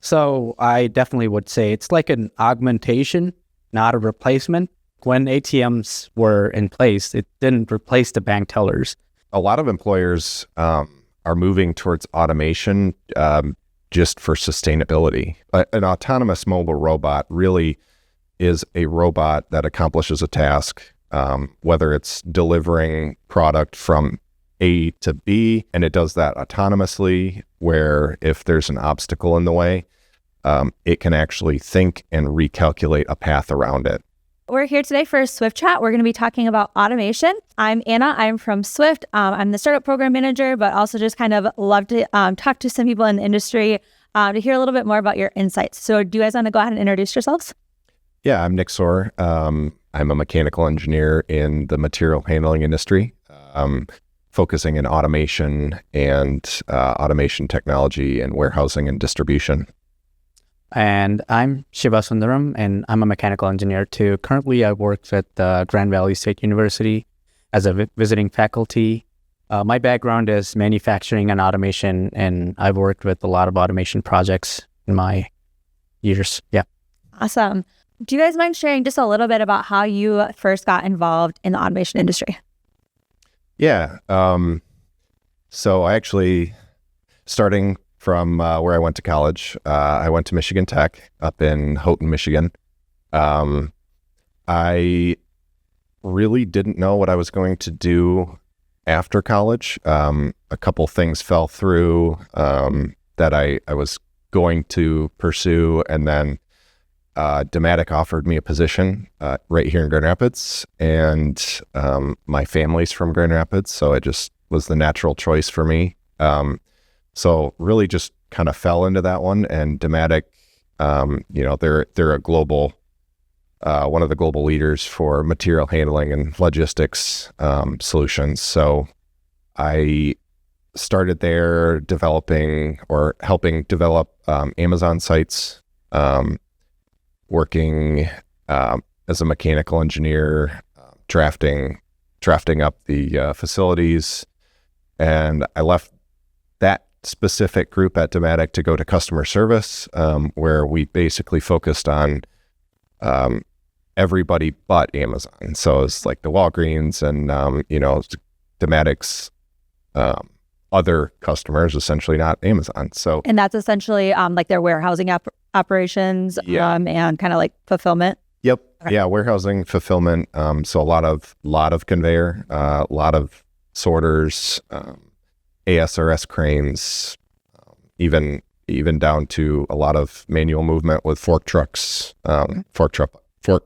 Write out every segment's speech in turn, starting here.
So I definitely would say it's like an augmentation, not a replacement. When ATMs were in place, it didn't replace the bank tellers. A lot of employers are moving towards automation just for sustainability. An autonomous mobile robot really is a robot that accomplishes a task, whether it's delivering product from A to B, and it does that autonomously, where if there's an obstacle in the way, it can actually think and recalculate a path around it. We're here today for SWYFT Chat. We're going to be talking about automation. I'm Anna. I'm from SWYFT. I'm the startup program manager, but also just kind of love to talk to some people in the industry to hear a little bit more about your insights. So do you guys want to go ahead and introduce yourselves? Yeah, I'm Nick Saur. I'm a mechanical engineer in the material handling industry, focusing in automation and automation technology and warehousing and distribution. And I'm Shiva Sundaram, and I'm a mechanical engineer too. Currently, I work at Grand Valley State University as a visiting faculty. My background is manufacturing and automation, and I've worked with a lot of automation projects in my years. Yeah. Awesome. Do you guys mind sharing just a little bit about how you first got involved in the automation industry? Yeah. So I actually, starting from where I went to college, I went to Michigan Tech up in Houghton, Michigan. I really didn't know what I was going to do after college. A couple things fell through that I was going to pursue, and then Dematic offered me a position right here in Grand Rapids, and my family's from Grand Rapids, so it just was the natural choice for me. So really just kind of fell into that one, and Dematic, they're a global, one of the global leaders for material handling and logistics solutions. So I started there developing or helping develop Amazon sites, working as a mechanical engineer, drafting up the facilities, and I left that specific group at Dematic to go to customer service, where we basically focused on everybody but Amazon. So it's like the Walgreens and Dematic's other customers, essentially not Amazon. So, and that's essentially like their warehousing operations, and kind of like fulfillment. Yep. Okay. Yeah, warehousing, fulfillment. So a lot of conveyor, a lot of sorters, ASRS cranes, even down to a lot of manual movement with fork trucks, fork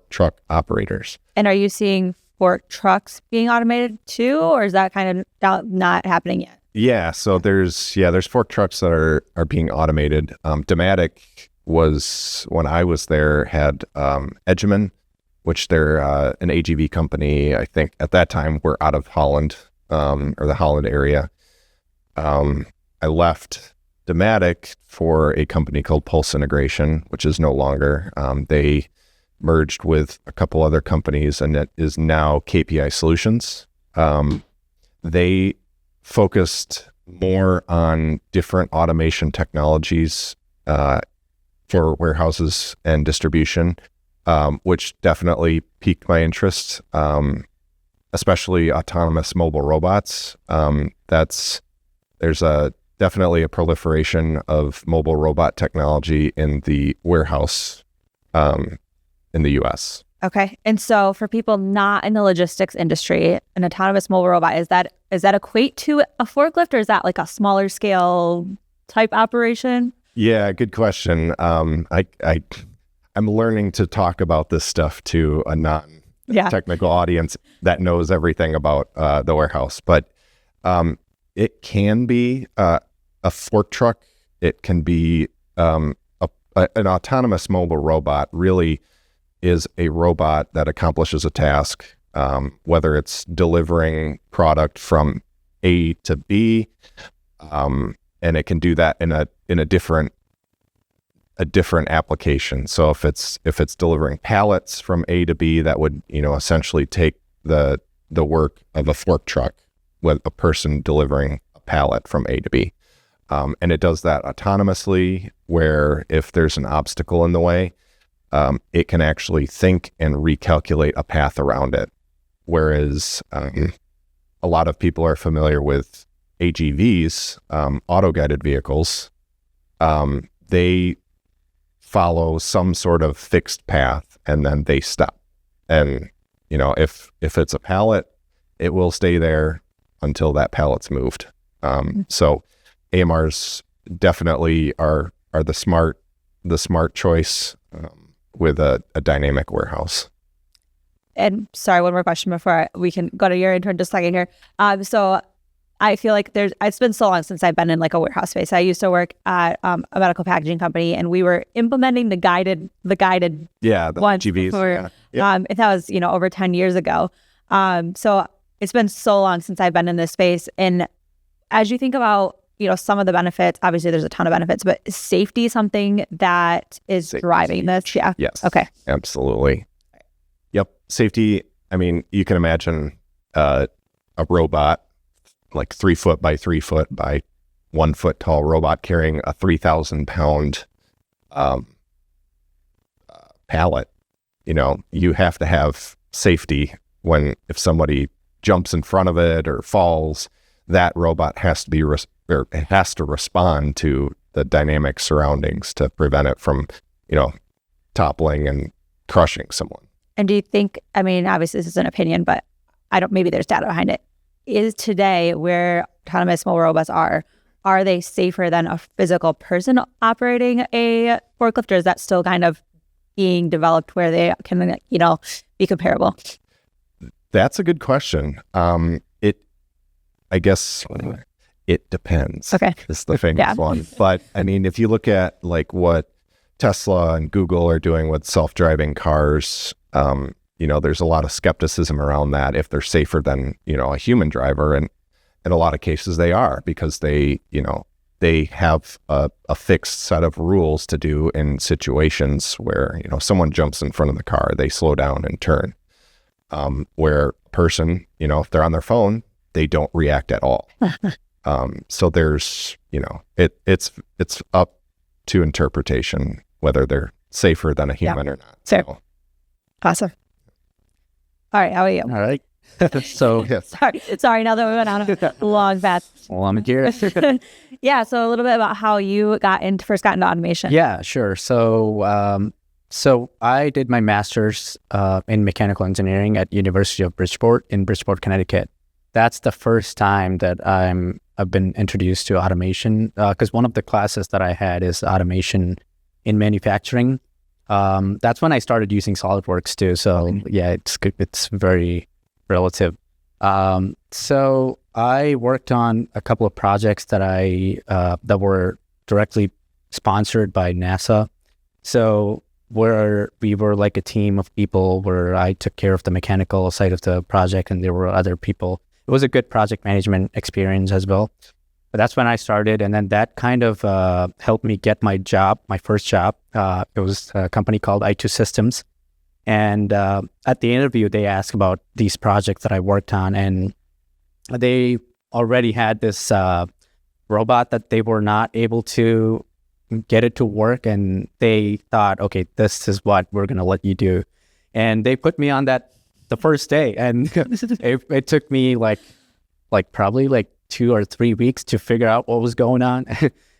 truck operators. And are you seeing fork trucks being automated too, or is that kind of not happening yet? Yeah, so there's fork trucks that are being automated. Dematic was, when I was there, had Edgeman, which they're an AGV company. I think at that time we're out of Holland, or the Holland area. I left Dematic for a company called Pulse Integration, which is no longer. They merged with a couple other companies, and it is now KPI Solutions. They focused more on different automation technologies for warehouses and distribution, which definitely piqued my interest, especially autonomous mobile robots. There's definitely a proliferation of mobile robot technology in the warehouse in the U.S. Okay. And so for people not in the logistics industry, an autonomous mobile robot, is that equate to a forklift, or is that like a smaller scale type operation? Yeah, good question. I'm learning to talk about this stuff to a non-technical audience that knows everything about the warehouse, but it can be a fork truck. It can be an autonomous mobile robot. Really is a robot that accomplishes a task, whether it's delivering product from A to B, and it can do that in a different application. So if it's delivering pallets from A to B, that would essentially take the work of a fork truck with a person delivering a pallet from A to B. And it does that autonomously, where if there's an obstacle in the way, it can actually think and recalculate a path around it. Whereas a lot of people are familiar with AGVs, auto-guided vehicles. They follow some sort of fixed path and then they stop. And, if it's a pallet, it will stay there until that pallet's moved. So AMRs definitely are the smart choice with a dynamic warehouse. And sorry, one more question before we can go to your intern just a second here. So I feel like it's been so long since I've been in like a warehouse space. I used to work at a medical packaging company, and we were implementing the guided the ones GVs. before, Yeah. and that was, over 10 years ago. So it's been so long since I've been in this space. And as you think about, some of the benefits, obviously there's a ton of benefits, but is safety something that is driving this? Yeah. Yes. Okay. Absolutely. Yep. Safety. I mean, you can imagine a robot, like 3 foot by 3 foot by 1 foot tall robot carrying a 3,000 pound pallet. You have to have safety if somebody jumps in front of it or falls, that robot has to respond to the dynamic surroundings to prevent it from, toppling and crushing someone. And do you think, obviously this is an opinion, but maybe there's data behind it. Is today where autonomous mobile robots are they safer than a physical person operating a forklift, or is that still kind of being developed where they can, be comparable? That's a good question. I guess it depends. Okay. Is the famous one. But if you look at like what Tesla and Google are doing with self-driving cars, there's a lot of skepticism around that, if they're safer than, a human driver. And in a lot of cases they are, because they have a fixed set of rules to do in situations where, someone jumps in front of the car, they slow down and turn. Where a person, if they're on their phone, they don't react at all. So there's, it's up to interpretation whether they're safer than a human or not. So. Awesome. All right, how are you? All right. So yes. Sorry. Now that we went on a long path. Well, I'm here. Yeah. So a little bit about how you first got into automation. Yeah, sure. So I did my master's in mechanical engineering at University of Bridgeport in Bridgeport, Connecticut. That's the first time that I've been introduced to automation, because one of the classes that I had is automation in manufacturing. That's when I started using SolidWorks too. So yeah, it's very relative. So I worked on a couple of projects that were directly sponsored by NASA. So where we were like a team of people, where I took care of the mechanical side of the project, and there were other people. It was a good project management experience as well. But that's when I started, and then that kind of helped me get my first job. It was a company called I2 Systems. And at the interview, they asked about these projects that I worked on, and they already had this robot that they were not able to get it to work, and they thought, okay, this is what we're going to let you do. And they put me on that the first day, and it took me like probably like 2 or 3 weeks to figure out what was going on.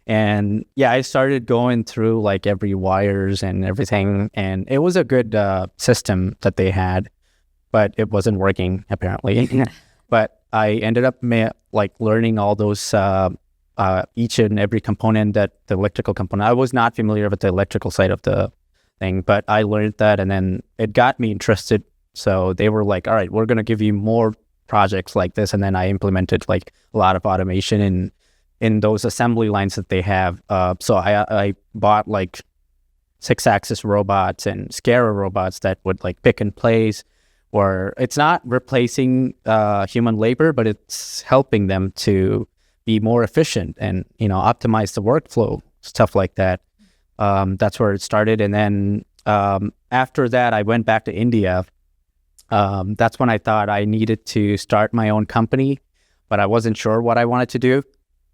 And yeah, I started going through like every wires and everything, and it was a good system that they had, but it wasn't working apparently. But I ended up learning all those each and every component, that the electrical component. I was not familiar with the electrical side of the thing, but I learned that, and then it got me interested. So they were like, all right, we're going to give you more projects like this. And then I implemented like a lot of automation in those assembly lines that they have. So I bought like 6-axis robots and SCARA robots that would like pick and place, or it's not replacing human labor, but it's helping them to be more efficient and, optimize the workflow, stuff like that. That's where it started. And then after that, I went back to India. That's when I thought I needed to start my own company, but I wasn't sure what I wanted to do.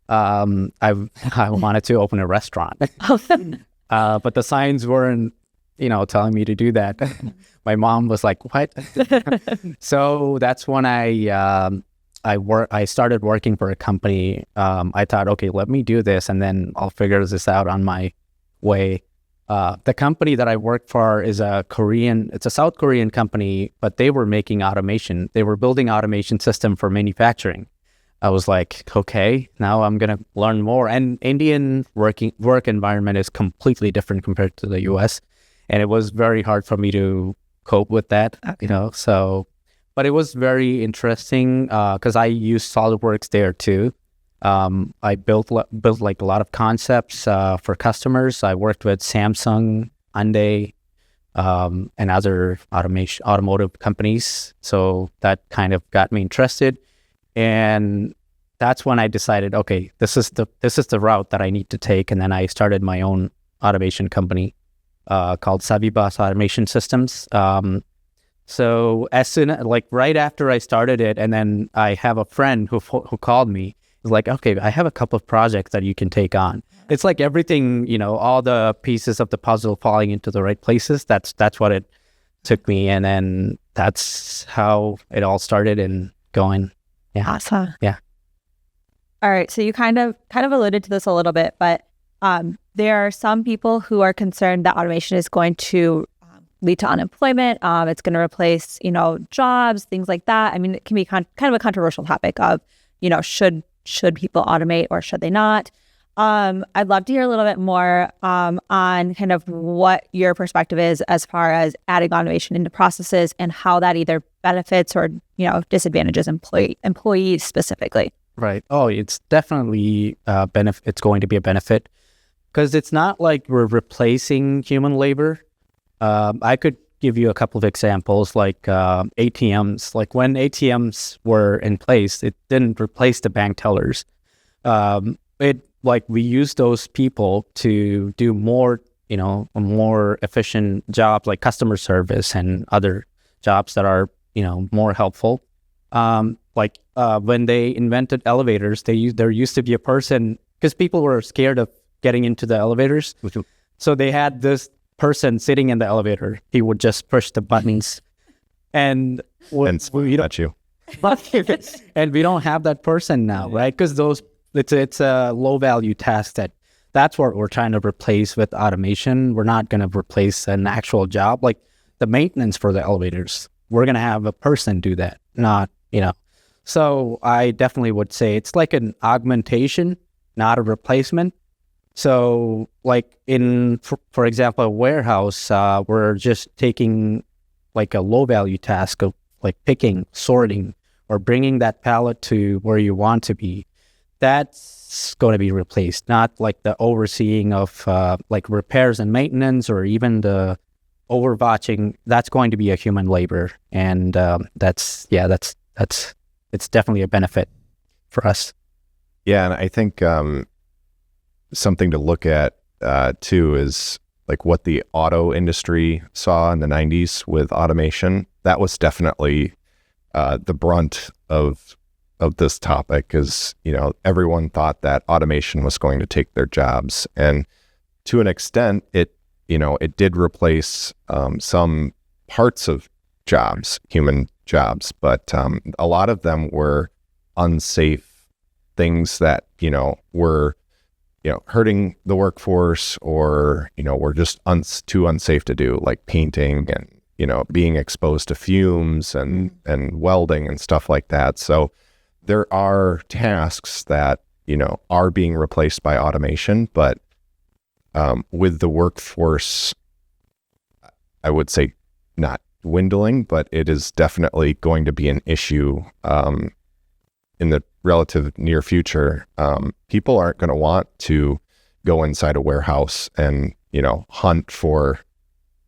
I wanted to open a restaurant, but the signs weren't, telling me to do that. My mom was like, "What?" So that's when I started working for a company. I thought, okay, let me do this, and then I'll figure this out on my way. The company that I work for is it's a South Korean company, but they were making automation. They were building automation system for manufacturing. I was like, okay, now I'm going to learn more. And Indian work environment is completely different compared to the US. And it was very hard for me to cope with that, but it was very interesting because I used SolidWorks there too. I built like a lot of concepts for customers. I worked with Samsung, Hyundai, and other automotive companies. So that kind of got me interested. And that's when I decided, okay, this is the route that I need to take. And then I started my own automation company called Savibas Automation Systems. So right after I started it, and then I have a friend who called me. He's like, okay, I have a couple of projects that you can take on. It's like everything, all the pieces of the puzzle falling into the right places. That's what it took me, and then that's how it all started and going. Yeah. Awesome. Yeah. All right. So you kind of alluded to this a little bit, but there are some people who are concerned that automation is going to lead to unemployment. It's going to replace, jobs, things like that. I mean, it can be kind of a controversial topic of, should people automate or should they not? I'd love to hear a little bit more on kind of what your perspective is as far as adding automation into processes and how that either benefits or, disadvantages employees specifically. Right. Oh, it's definitely it's going to be a benefit because it's not like we're replacing human labor. I could give you a couple of examples like ATMs. Like when ATMs were in place, it didn't replace the bank tellers. We use those people to do more, a more efficient job like customer service and other jobs that are, more helpful. When they invented elevators, there used to be a person because people were scared of getting into the elevators. So they had this person sitting in the elevator. He would just push the buttons, and we don't have that person now, right? Because it's a low value task that's what we're trying to replace with automation. We're not going to replace an actual job like the maintenance for the elevators. We're going to have a person do that, not. So I definitely would say it's like an augmentation, not a replacement. So like for example, a warehouse, we're just taking like a low value task of like picking, sorting, or bringing that pallet to where you want to be. That's going to be replaced, not like the overseeing of like repairs and maintenance or even the overwatching. That's going to be a human labor. And it's definitely a benefit for us. Yeah. And I think something to look at too is like what the auto industry saw in the 90s with automation. That was definitely the brunt of this topic, because everyone thought that automation was going to take their jobs, and to an extent it did replace some parts of jobs, human jobs, but a lot of them were unsafe things that were hurting the workforce, or were just too unsafe to do, like painting and being exposed to fumes and welding and stuff like that. So there are tasks that are being replaced by automation, but with the workforce, I would say not dwindling, but it is definitely going to be an issue in the relative near future. People aren't going to want to go inside a warehouse and hunt for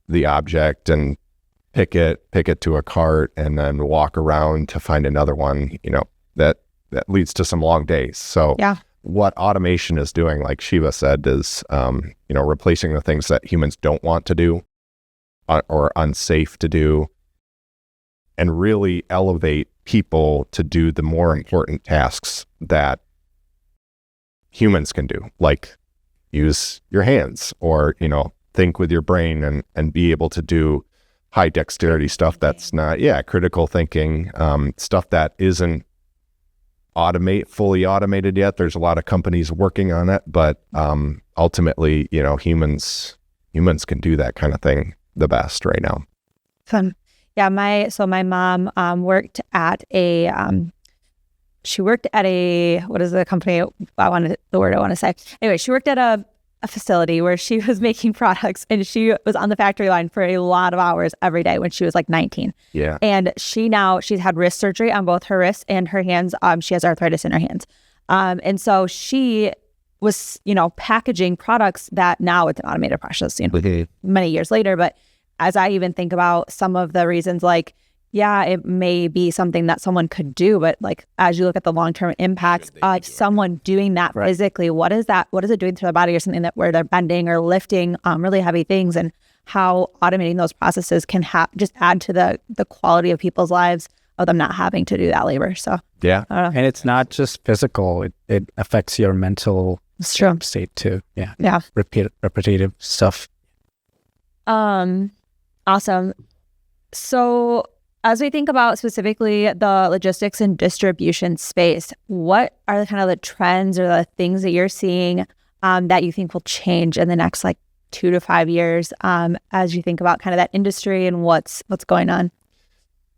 the object and pick it to a cart and then walk around to find another one. That leads to some long days. So yeah. What automation is doing, like Shiva said, is replacing the things that humans don't want to do or unsafe to do, and really elevate people to do the more important tasks that humans can do, like use your hands or, think with your brain and be able to do high dexterity stuff that's not, critical thinking, stuff that isn't fully automated yet. There's a lot of companies working on it, but ultimately, humans can do that kind of thing the best right now. Fun. Yeah, my mom worked at a what is the company I want to say? Anyway, she worked at a facility where she was making products, and she was on the factory line for a lot of hours every day when she was like 19. Yeah. And she's had wrist surgery on both her wrists and her hands. She has arthritis in her hands. And so she was, packaging products that now it's an automated process, many years later. But as I even think about some of the reasons, like, yeah, it may be something that someone could do, but like, as you look at the long-term impacts of someone doing that physically, what is it doing to their body, or something that where they're bending or lifting really heavy things, and how automating those processes can just add to the quality of people's lives of them not having to do that labor. So yeah. And it's not just physical, it affects your mental state too. Yeah. Repetitive stuff. Awesome. So as we think about specifically the logistics and distribution space, what are the trends or the things that you're seeing that you think will change in the next 2 to 5 years as you think about kind of that industry and what's going on?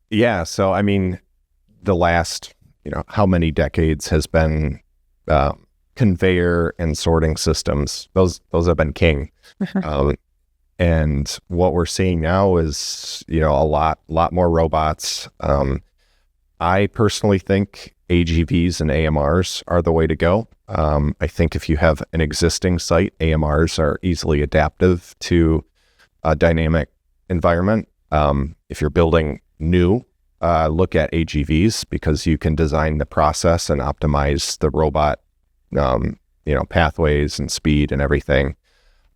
Yeah. So, the last, how many decades has been conveyor and sorting systems. Those have been king. And what we're seeing now is, a lot more robots. I personally think AGVs and AMRs are the way to go. I think if you have an existing site, AMRs are easily adaptive to a dynamic environment. If you're building new, look at AGVs, because you can design the process and optimize the robot, pathways and speed and everything.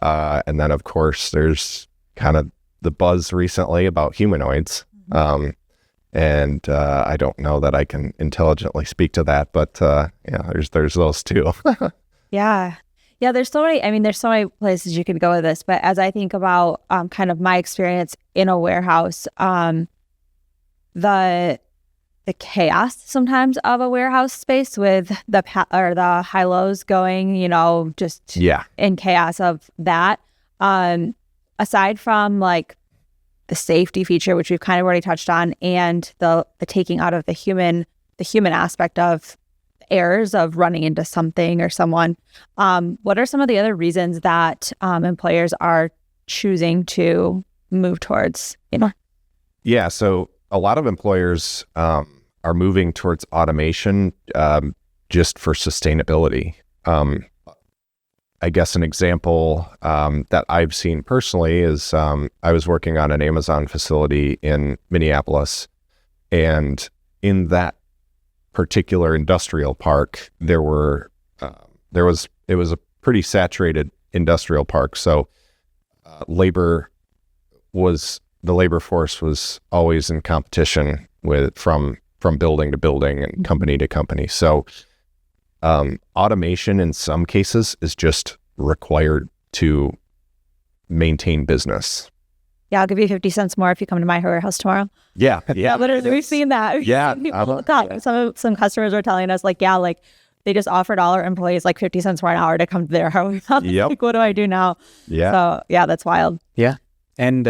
And then, of course, there's kind of the buzz recently about humanoids. And I don't know that I can intelligently speak to that, but there's those too. Yeah. There's so many places you could go with this. But as I think about kind of my experience in a warehouse, the chaos sometimes of a warehouse space with the high lows going, in chaos of that. Aside from the safety feature, which we've kind of already touched on, and the taking out of the human aspect of errors of running into something or someone, what are some of the other reasons that employers are choosing to move towards? Yeah, so a lot of employers are moving towards automation just for sustainability. I guess an example that I've seen personally is I was working on an Amazon facility in Minneapolis, and in that particular industrial park, it was a pretty saturated industrial park. So the labor force was always in competition from building to building and company to company. So automation in some cases is just required to maintain business. Yeah, I'll give you 50 cents more if you come to my warehouse tomorrow. Yeah. Literally, we've seen that. Some customers are telling us they just offered all our employees 50 cents more an hour to come to their warehouse. Yep. What do I do now? Yeah. So yeah, that's wild. Yeah. And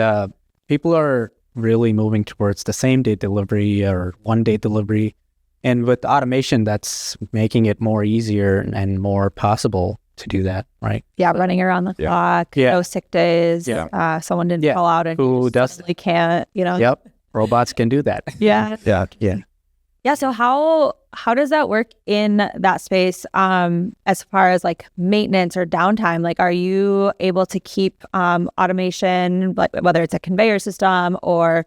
people are really moving towards the same day delivery or 1 day delivery. And with automation, that's making it more easier and more possible to do that, right? Yeah, running around the clock, no sick days. Yeah. Someone didn't call out and who doesn't can't, Yep. Robots can do that. Yeah. Yeah. So how does that work in that space as far as maintenance or downtime? Are you able to keep automation, whether it's a conveyor system or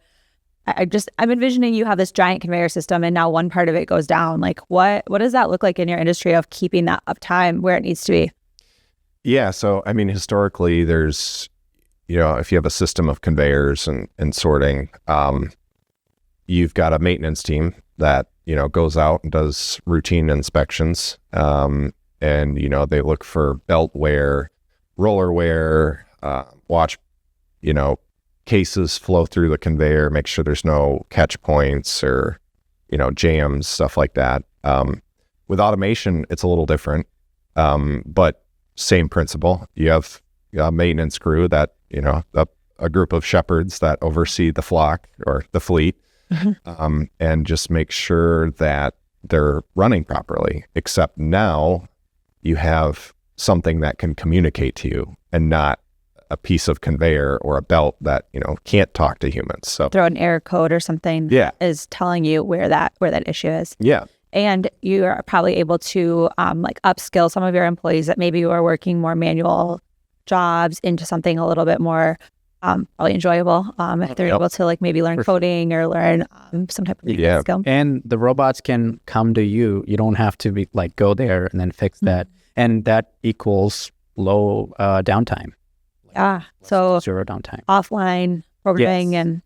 I'm envisioning you have this giant conveyor system and now one part of it goes down. What does that look like in your industry of keeping that uptime where it needs to be? Yeah. So, historically there's, if you have a system of conveyors and sorting, you've got a maintenance team that, goes out and does routine inspections. and they look for belt wear, roller wear, watch cases flow through the conveyor, make sure there's no catch points or jams, stuff like that. With automation, it's a little different, but same principle. You have a maintenance crew that a group of shepherds that oversee the flock or the fleet, and just make sure that they're running properly. Except now you have something that can communicate to you, and not a piece of conveyor or a belt that can't talk to humans. So throw an error code or something is telling you where that issue is. Yeah. And you are probably able to like upskill some of your employees that maybe were working more manual jobs into something a little bit more probably enjoyable, if they're able to like maybe learn coding or learn some type of skill. And the robots can come to you. You don't have to be like go there and then fix that. And that equals low downtime. Yeah. So Zero downtime. Offline programming and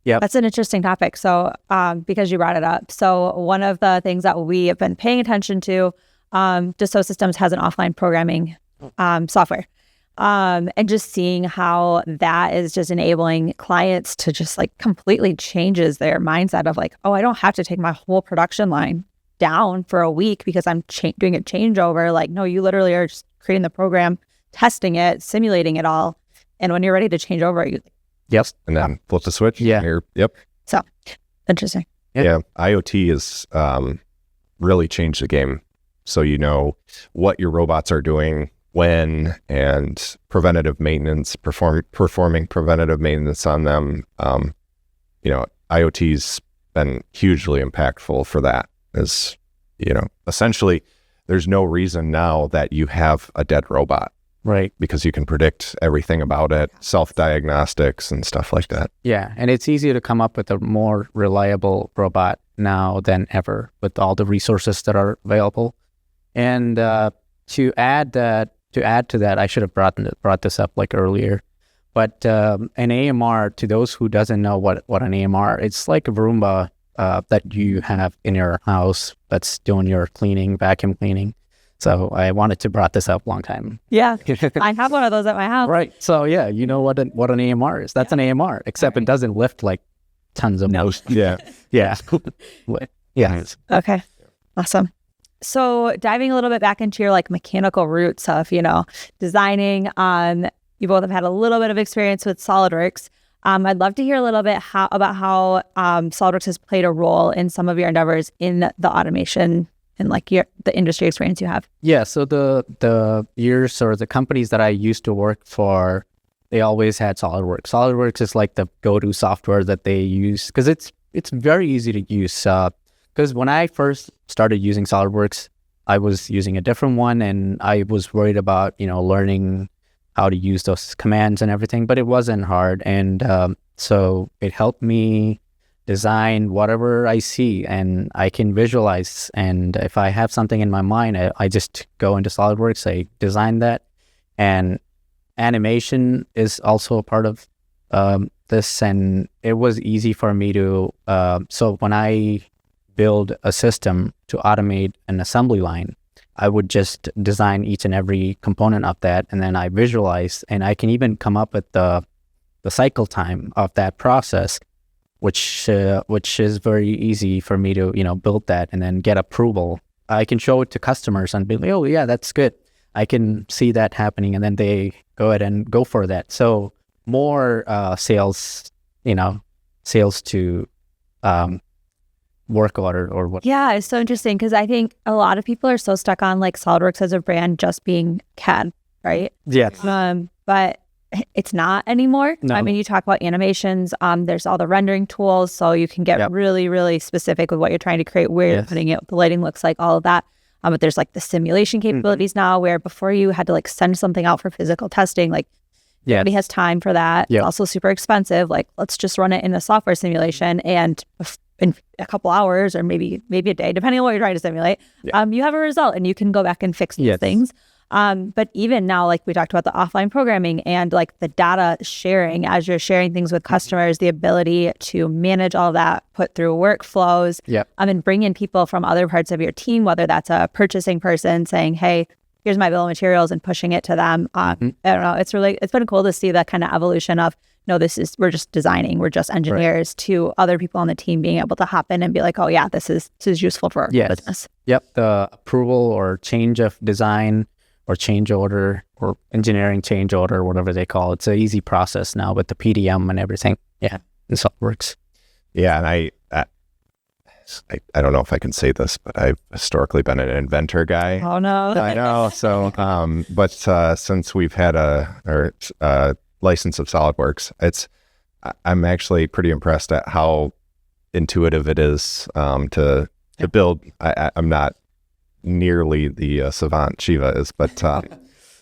that's an interesting topic. So because you brought it up. So one of the things that we have been paying attention to, Dassault Systems has an offline programming software. And just seeing how that is just enabling clients to just like completely changes their mindset of like, oh, I don't have to take my whole production line down for a week because I'm doing a changeover. Like, no, you literally are just creating the program, testing it, simulating it all. And when you're ready to change over, you and then flip the switch. Yeah. So interesting. Yeah. IoT has really changed the game. So what your robots are doing when, and preventative maintenance, performing preventative maintenance on them. IoT's been hugely impactful for that. As essentially, there's no reason now that you have a dead robot. Right. Because you can predict everything about it, self-diagnostics and stuff like that. Yeah. And it's easier to come up with a more reliable robot now than ever with all the resources that are available. And to add to that, I should have brought this up like earlier. But an AMR, to those who doesn't know what an AMR, it's like a Roomba that you have in your house that's doing your cleaning, vacuum cleaning. So I wanted to brought this up a long time. Yeah, I have one of those at my house. Right. So yeah, you know what an AMR is. That's an AMR, except it doesn't lift like tons of motion. Yeah. Yeah. Yeah. Okay. Awesome. So diving a little bit back into your like mechanical roots of, designing, you both have had a little bit of experience with SolidWorks. I'd love to hear a little bit about how SolidWorks has played a role in some of your endeavors in the automation and like the industry experience you have. Yeah. So the years or the companies that I used to work for, they always had SolidWorks. SolidWorks is like the go-to software that they use because it's very easy to use. Because when I first started using SolidWorks, I was using a different one, and I was worried about learning how to use those commands and everything, but it wasn't hard. And so it helped me design whatever I see, and I can visualize. And if I have something in my mind, I just go into SolidWorks, I design that. And animation is also a part of this, and it was easy for me to, so when I build a system to automate an assembly line, I would just design each and every component of that, and then I visualize, and I can even come up with the cycle time of that process, which is very easy for me to build that and then get approval. I can show it to customers and be like, oh yeah, that's good. I can see that happening, and then they go ahead and go for that. So more sales to work order or what. Yeah, it's so interesting because I think a lot of people are so stuck on like SolidWorks as a brand just being CAD, right? Yeah. But it's not anymore. No. I mean, you talk about animations. There's all the rendering tools, so you can get really, really specific with what you're trying to create, where you're putting it, what the lighting looks like, all of that. But there's like the simulation capabilities now, where before you had to like send something out for physical testing, like nobody has time for that. It's also super expensive. Like, let's just run it in a software simulation, and in a couple hours or maybe a day, depending on what you're trying to simulate, you have a result, and you can go back and fix these things. But even now, like we talked about the offline programming and like the data sharing, as you're sharing things with customers, the ability to manage all of that, put through workflows, and bring in people from other parts of your team, whether that's a purchasing person saying, hey, here's my bill of materials and pushing it to them. I don't know. It's been cool to see that kind of evolution of, no, we're just designing, we're just engineers, to other people on the team being able to hop in and be like, oh yeah, this is useful for our business. Yep. The approval or change of design or change order or engineering change order, whatever they call it. It's an easy process now with the PDM and everything. Yeah. This all works. Yeah. And I don't know if I can say this, but I've historically been an inventor guy. Oh no. I know. So, but since we've had a license of SolidWorks, I'm actually pretty impressed at how intuitive it is to build. I'm not nearly the savant Shiva is, but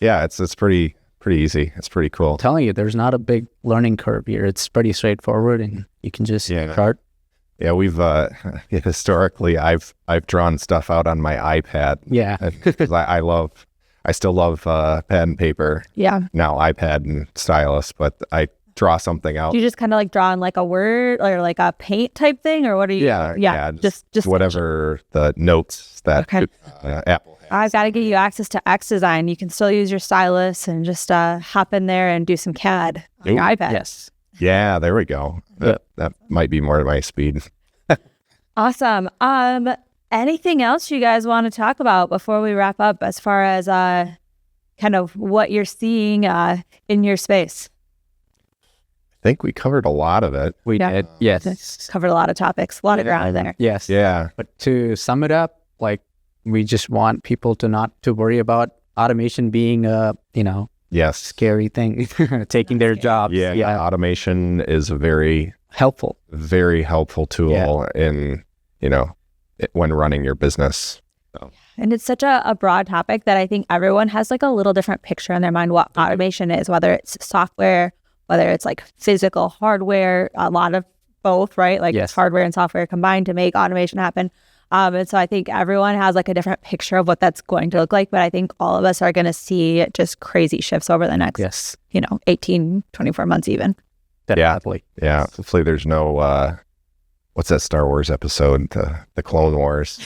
yeah, it's pretty easy. It's pretty cool. I'm telling you, there's not a big learning curve here. It's pretty straightforward, and you can just start. Yeah, we've historically I've drawn stuff out on my iPad. Yeah, because I still love pen and paper. Yeah. Now iPad and stylus, but I draw something out. Do you just kind of like draw in like a word or like a paint type thing, or what are you? Yeah. Just whatever the notes that Apple has. I've got to get you access to X Design. You can still use your stylus and just hop in there and do some CAD on your iPad. Yes. Yeah, there we go. That might be more my speed. Awesome. Anything else you guys want to talk about before we wrap up as far as kind of what you're seeing in your space? I think we covered a lot of it. We did. Yes. Covered a lot of topics, a lot of ground there. Yes. Yeah. But to sum it up, like, we just want people to not to worry about automation being a, scary thing, taking their jobs. Yeah. Automation is a very helpful tool in, when running your business. So. And it's such a broad topic that I think everyone has like a little different picture in their mind what automation is, whether it's software, whether it's like physical hardware, a lot of both, right? Like it's hardware and software combined to make automation happen. And so I think everyone has like a different picture of what that's going to look like. But I think all of us are going to see just crazy shifts over the next, 18, 24 months even. Definitely. Yeah. Hopefully there's no, what's that Star Wars episode? The Clone Wars.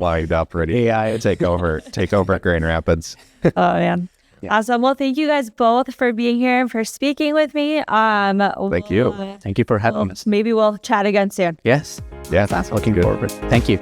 Lined up, ready to take over at Grand Rapids. Oh, man. Yeah. Awesome. Well, thank you guys both for being here and for speaking with me. Thank you. Thank you for having us. Maybe we'll chat again soon. Yes. That's looking forward. Thank you.